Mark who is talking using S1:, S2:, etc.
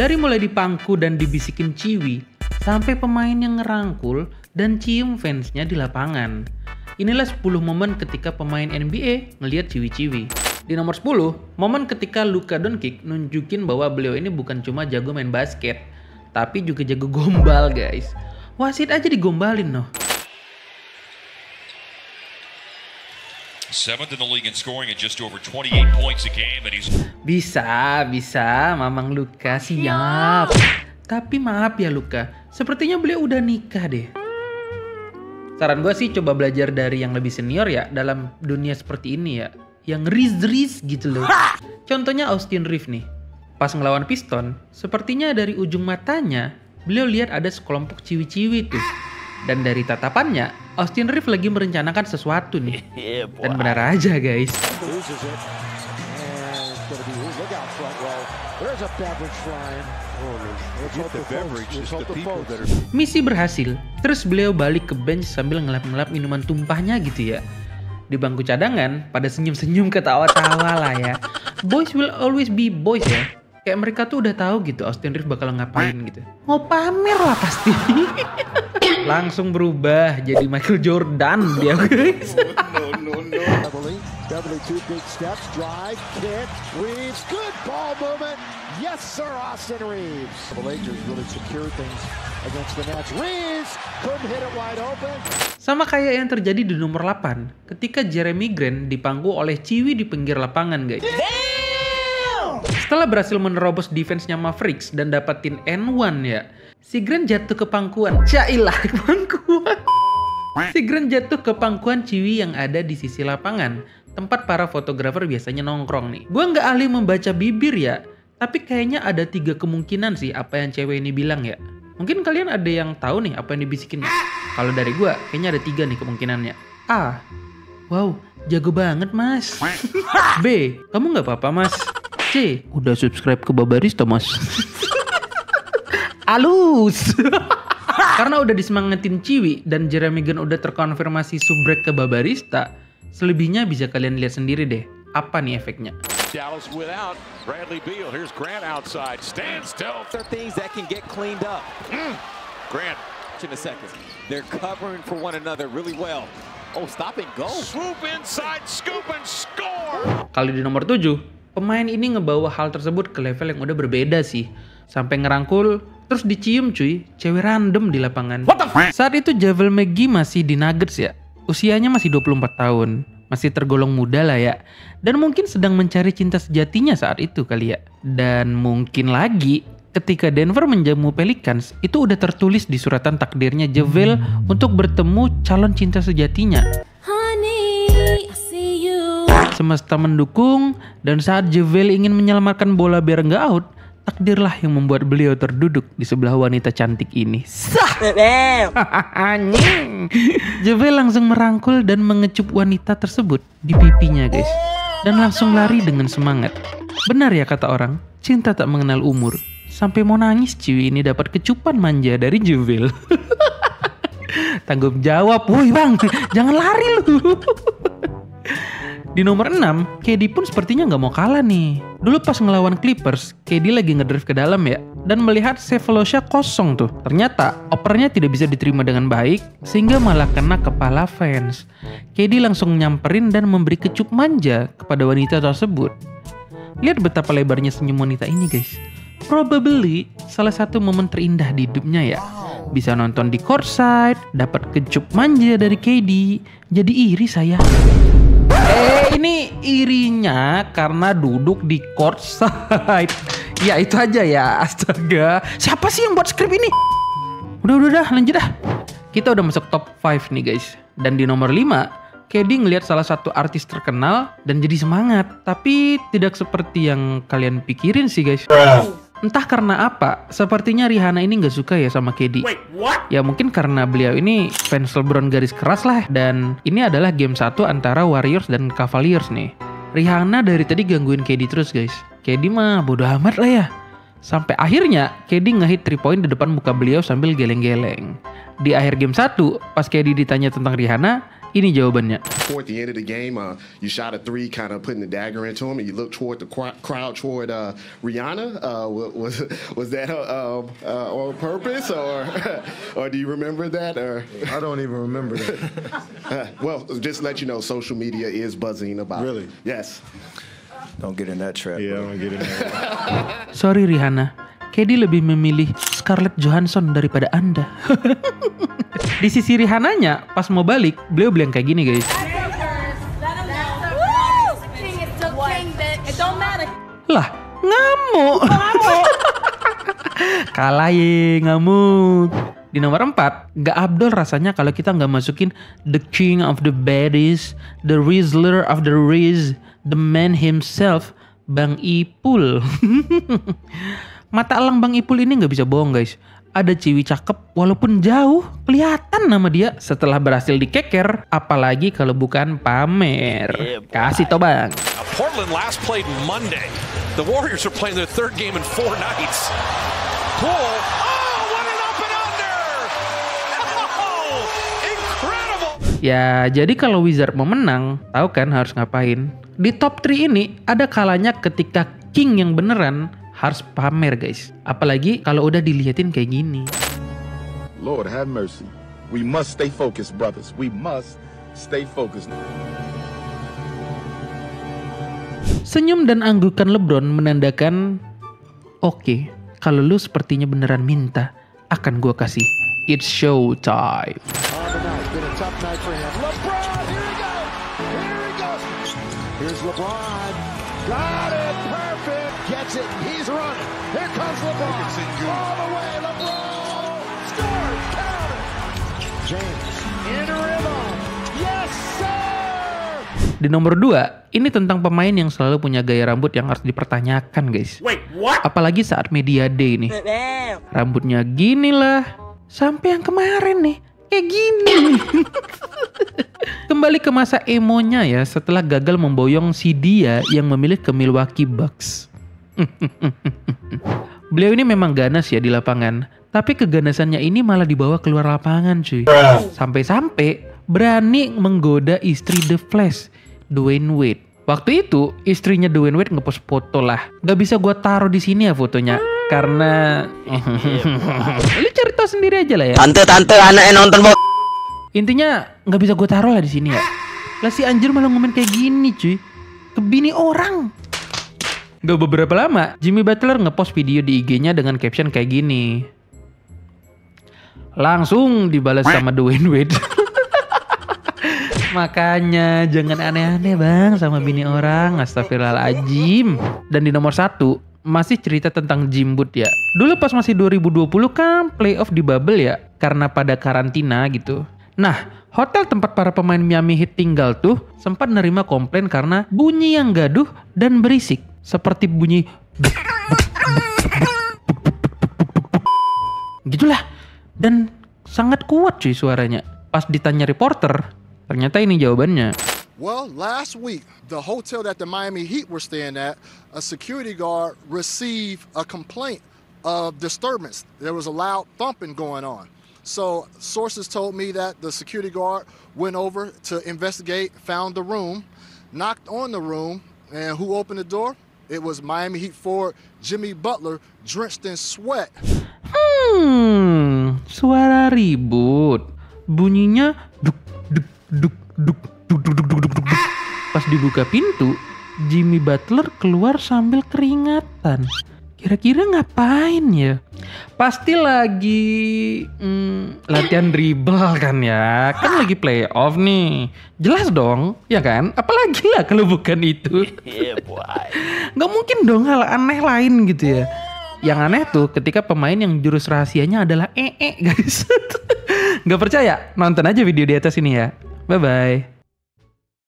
S1: Dari mulai dipangku dan dibisikin ciwi, sampai pemain yang ngerangkul dan cium fansnya di lapangan. Inilah 10 momen ketika pemain NBA ngelihat ciwi-ciwi. Di nomor 10, momen ketika Luka Doncic nunjukin bahwa beliau ini bukan cuma jago main basket, tapi juga jago gombal guys. Wasit aja digombalin noh.
S2: 7th in the league in scoring at just over 28 points a game, and he's...
S1: Bisa, Mamang Luka siap. Tapi maaf ya Luka, sepertinya beliau udah nikah deh. Saran gue sih coba belajar dari yang lebih senior ya dalam dunia seperti ini ya. Yang riz-riz gitu loh. Contohnya Austin Reeves nih. Pas ngelawan Piston, sepertinya dari ujung matanya, beliau lihat ada sekelompok ciwi-ciwi tuh. Dan dari tatapannya, Austin Reeves lagi merencanakan sesuatu nih. Dan benar aja guys. Misi berhasil, terus beliau balik ke bench sambil ngelap-ngelap minuman tumpahnya gitu ya. Di bangku cadangan, pada senyum-senyum ketawa-tawa lah ya. Boys will always be boys ya. Kayak mereka tuh udah tahu gitu Austin Reeves bakal ngapain gitu. Mau pamer lah pasti. Langsung berubah jadi Michael Jordan dia guys.
S3: Beverly, 2 big steps, drive, kick, Reeves, good ball movement. Yes sir, Austin Reeves. The Lakers really secure things against the Nets. Reeves couldn't hit it wide open.
S1: Sama kayak yang terjadi di nomor 8 ketika Jeremy Grant dipangku oleh ciwi di pinggir lapangan guys. Setelah berhasil menerobos defense-nya Mavericks dan dapatin N1 ya, si Grant jatuh ke pangkuan. Cailah pangkuan. Si Grant jatuh ke pangkuan ciwi yang ada di sisi lapangan, tempat para fotografer biasanya nongkrong nih. Gua nggak ahli membaca bibir ya, tapi kayaknya ada 3 kemungkinan sih apa yang cewek ini bilang ya. Mungkin kalian ada yang tahu nih apa yang dibisikin. Kalau dari gua, kayaknya ada 3 nih kemungkinannya. A. Wow, jago banget mas. B. Kamu nggak apa-apa mas. C. Udah subscribe ke Babarista mas. Alus. Karena udah disemangatin ciwi dan Jeremy Grant udah terkonfirmasi subrek ke Babarista, selebihnya bisa kalian lihat sendiri deh apa nih efeknya.
S4: Dallas without Bradley Beal. Here's Grant outside. Stand still.
S5: There are things that can get cleaned up.
S4: Grant
S5: In a second. They're covering for one another really well. Oh, stop and go.
S4: swoop inside, scoop and score.
S1: Kalau di nomor 7, pemain ini ngebawa hal tersebut ke level yang udah berbeda sih. Sampai ngerangkul, terus dicium cuy, cewek random di lapangan. Saat itu Javel McGee masih di Nuggets ya. Usianya masih 24 tahun. Masih tergolong muda lah ya. Dan mungkin sedang mencari cinta sejatinya saat itu kali ya. Dan mungkin lagi, ketika Denver menjamu Pelicans, itu udah tertulis di suratan takdirnya Javel untuk bertemu calon cinta sejatinya. Semesta mendukung, dan saat Javel ingin menyelamatkan bola biar nggak out, takdirlah yang membuat beliau terduduk di sebelah wanita cantik ini. Javel langsung merangkul dan mengecup wanita tersebut di pipinya guys. Dan langsung lari dengan semangat. Benar ya kata orang, cinta tak mengenal umur. Sampai mau nangis ciwi ini dapat kecupan manja dari Javel. Tanggung jawab, woi bang, jangan lari lu. Di nomor 6, KD pun sepertinya nggak mau kalah nih. Dulu pas ngelawan Clippers, KD lagi ngedrive ke dalam ya, dan melihat Sefolosha kosong tuh. Ternyata opernya tidak bisa diterima dengan baik, sehingga malah kena kepala fans. KD langsung nyamperin dan memberi kecup manja kepada wanita tersebut. Lihat betapa lebarnya senyum wanita ini guys. Probably salah satu momen terindah di hidupnya ya. Bisa nonton di courtside, dapat kecup manja dari KD. Jadi iri saya. Ini irinya karena duduk di courtside. Ya itu aja ya, astaga. Siapa sih yang buat skrip ini? Udah, lanjut dah. Kita udah masuk top 5 nih guys. Dan di nomor 5, KD ngelihat salah satu artis terkenal dan jadi semangat. Tapi tidak seperti yang kalian pikirin sih guys. Entah karena apa, sepertinya Rihanna ini gak suka ya sama KD. Ya mungkin karena beliau ini fans LeBron garis keras lah. Dan ini adalah game 1 antara Warriors dan Cavaliers nih. Rihanna dari tadi gangguin KD terus guys. KD mah bodo amat lah ya. Sampai akhirnya KD ngehit 3 point di depan muka beliau sambil geleng-geleng. Di akhir game 1, pas KD ditanya tentang Rihanna, Ini jawabannya.
S6: Toward the end of the game, you shot a three, kind of putting the dagger into him, and you look toward the crowd toward Rihanna. Was that on purpose, or do you remember that? Or
S7: I don't even remember that.
S6: Well, just to let you know, social media is buzzing about.
S7: Really?
S6: Yes.
S8: Don't get in that trap.
S7: Yeah, I don't get in that.
S1: Sorry Rihanna, KD lebih memilih Scarlett Johansson daripada Anda. Di sisi Rihanna-nya, pas mau balik, beliau bilang kayak gini guys. Lah, ngamuk. Kalah ye, ngamuk. Di nomor 4, gak abdol rasanya kalau kita gak masukin the king of the baddies, the Rizzler of the Riz, the man himself, Bang Ipul. Mata elang Bang Ipul ini gak bisa bohong guys. Ada ciwi cakep walaupun jauh, kelihatan nama dia setelah berhasil dikeker, apalagi kalau bukan pamer. Kasih tau bang.
S4: Portland last played Monday. The Warriors are playing their third game in 4 nights. Poole. Oh, what an up and under! Oh, incredible!
S1: Ya, jadi kalau Wizard mau menang, tahu kan harus ngapain? Di top 3 ini ada kalanya ketika King yang beneran harus pamer guys. Apalagi kalau udah dilihatin kayak gini.
S7: Lord have mercy. We must stay focused, brothers. We must stay focused.
S1: Senyum dan anggukan LeBron menandakan, oke, kalau lu sepertinya beneran minta, akan gua kasih. It's show time.
S3: Here's LeBron. Got it. Perfect. Gets it. He's running. Here comes LeBron. All the way. LeBron. Scores. Count it. James. In rhythm. Yes, sir.
S1: Di nomor 2, ini tentang pemain yang selalu punya gaya rambut yang harus dipertanyakan guys.
S4: Wait, what?
S1: Apalagi saat media day nih. Rambutnya gini lah. Sampai yang kemarin nih. Kayak gini. Kembali ke masa emonya ya setelah gagal memboyong si dia yang memilih ke Milwaukee Bucks. Beliau ini memang ganas ya di lapangan. Tapi keganasannya ini malah dibawa keluar lapangan cuy. Sampai-sampai berani menggoda istri The Flash, Dwayne Wade. Waktu itu istrinya Dwayne Wade ngepost foto lah. Gak bisa gua taruh di sini ya fotonya. Karena lu cari tahu sendiri aja lah ya.
S9: Tante anaknya nonton bok.
S1: Intinya nggak bisa gue taruh lah di sini ya. Lah si anjir malah ngomen kayak gini cuy. Ke bini orang. Gak beberapa lama Jimmy Butler ngepost video di IG-nya dengan caption kayak gini. Langsung dibalas sama Dwayne Wade. Makanya jangan aneh-aneh bang sama bini orang. Astagfirullahaladzim. Dan di nomor 1 masih cerita tentang Jimbut ya. Dulu pas masih 2020 kan playoff di bubble ya. Karena pada karantina gitu. Nah, hotel tempat para pemain Miami Heat tinggal tuh sempat nerima komplain karena bunyi yang gaduh dan berisik. Seperti bunyi gitulah. Dan sangat kuat cuy suaranya. Pas ditanya reporter, ternyata ini jawabannya.
S10: Well, last week, the hotel that the Miami Heat were staying at, a security guard received a complaint of disturbance. There was a loud thumping going on. So sources told me that the security guard went over to investigate, found the room, knocked on the room, and who opened the door? It was Miami Heat forward Jimmy Butler, drenched in sweat.
S1: Suara ribut. Bunyinya duk duk duk duk duk duk duk duk duk. Pas dibuka pintu, Jimmy Butler keluar sambil keringatan. Kira-kira ngapain ya? Pasti lagi latihan dribble kan ya. Kan lagi playoff nih. Jelas dong, ya kan? Apalagi lah kalau bukan itu. Gak mungkin dong hal aneh lain gitu ya. Yang aneh tuh ketika pemain yang jurus rahasianya adalah guys. Gak percaya? Nonton aja video di atas ini ya. Bye-bye.